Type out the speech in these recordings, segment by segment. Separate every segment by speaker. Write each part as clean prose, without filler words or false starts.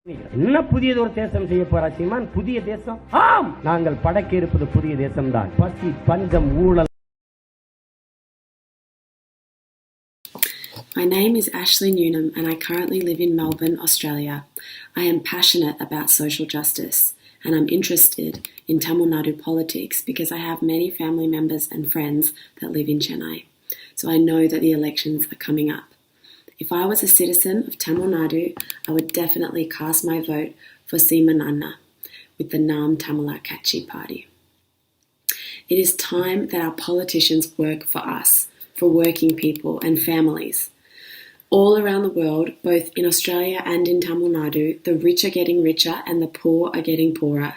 Speaker 1: என்ன புதியதொரு தேசம் செய்ய போறா சீமான்? புதிய தேசம்? ஆம், நாங்கள் படைக்க இருப்பது புதிய தேசம் தான். பசி, பஞ்சம், ஊழல்.
Speaker 2: My name is Ashley Newnham and I currently live in Melbourne, Australia. I am passionate about social justice and I'm interested in Tamil Nadu politics because I have many family members and friends that live in Chennai. So I know that the elections are coming up. If I was a citizen of Tamil Nadu, I would definitely cast my vote for Seeman with the Naam Tamila Katchi party. It is time that our politicians work for us, for working people and families. All around the world, both in Australia and in Tamil Nadu, the rich are getting richer and the poor are getting poorer.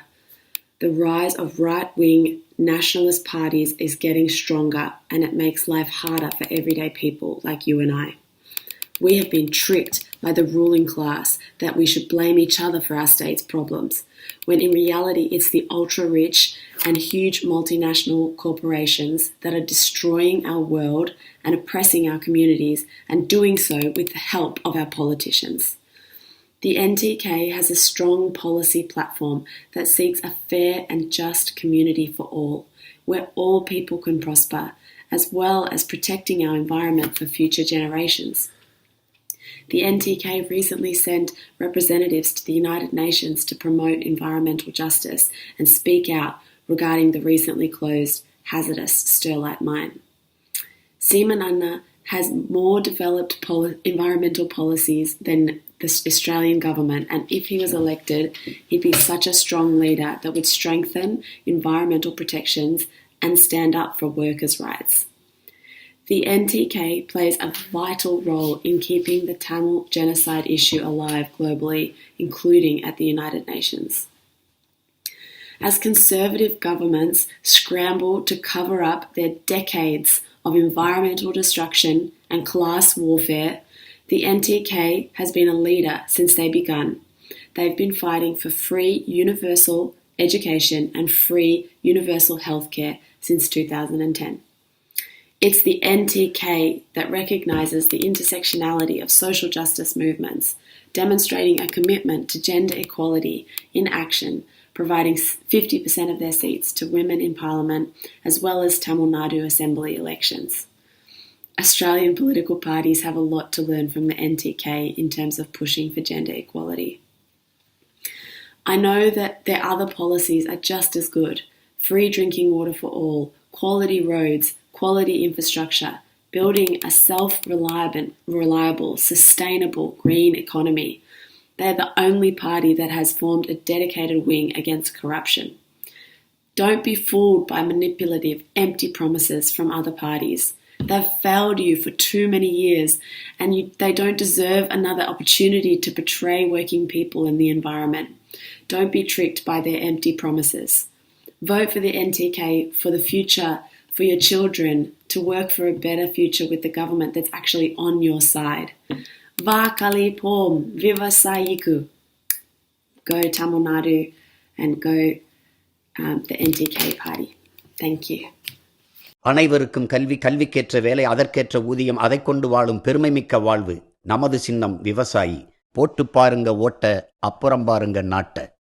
Speaker 2: The rise of right-wing nationalist parties is getting stronger and it makes life harder for everyday people like you and I. We have been tricked by the ruling class that we should blame each other for our state's problems, when in reality it's the ultra-rich and huge multinational corporations that are destroying our world and oppressing our communities and doing so with the help of our politicians. The NTK has a strong policy platform that seeks a fair and just community for all, where all people can prosper, as well as protecting our environment for future generations. The NTK recently sent representatives to the United Nations to promote environmental justice and speak out regarding the recently closed hazardous Sterlite mine. Seeman has more developed environmental policies than the Australian government, and if he was elected, he'd be such a strong leader that would strengthen environmental protections and stand up for workers' rights. The NTK plays a vital role in keeping the Tamil genocide issue alive globally, including at the United Nations. As conservative governments scramble to cover up their decades of environmental destruction and class warfare, the NTK has been a leader since they began. They've been fighting for free universal education and free universal healthcare since 2010. It's the NTK that recognises the intersectionality of social justice movements, demonstrating a commitment to gender equality in action, providing 50% of their seats to women in Parliament, as well as Tamil Nadu Assembly elections. Australian political parties have a lot to learn from the NTK in terms of pushing for gender equality. I know that their other policies are just as good: free drinking water for all, quality roads, quality infrastructure, building a self-reliable, sustainable green economy. They're the only party that has formed a dedicated wing against corruption. Don't be fooled by manipulative, empty promises from other parties. They've failed you for too many years and they don't deserve another opportunity to betray working people and the environment. Don't be tricked by their empty promises. Vote for the NTK for the future, for your children, to work for a better future with the government that's actually on your side. Va Kalipom, Viva Sayiku. Go Tamil Nadu and go the NTK party. Thank you.
Speaker 3: அனைவருக்கும் கல்வி, கல்விக்கேற்ற வேலை, அதற்கேற்ற ஊதியம், அதைக் கொண்டு வாழும் பெருமைமிக்க வாழ்வு. நமது சின்னம் விவசாயி. போட்டு பாருங்க ஓட்ட, அப்புறம் பாருங்க நாட்ட.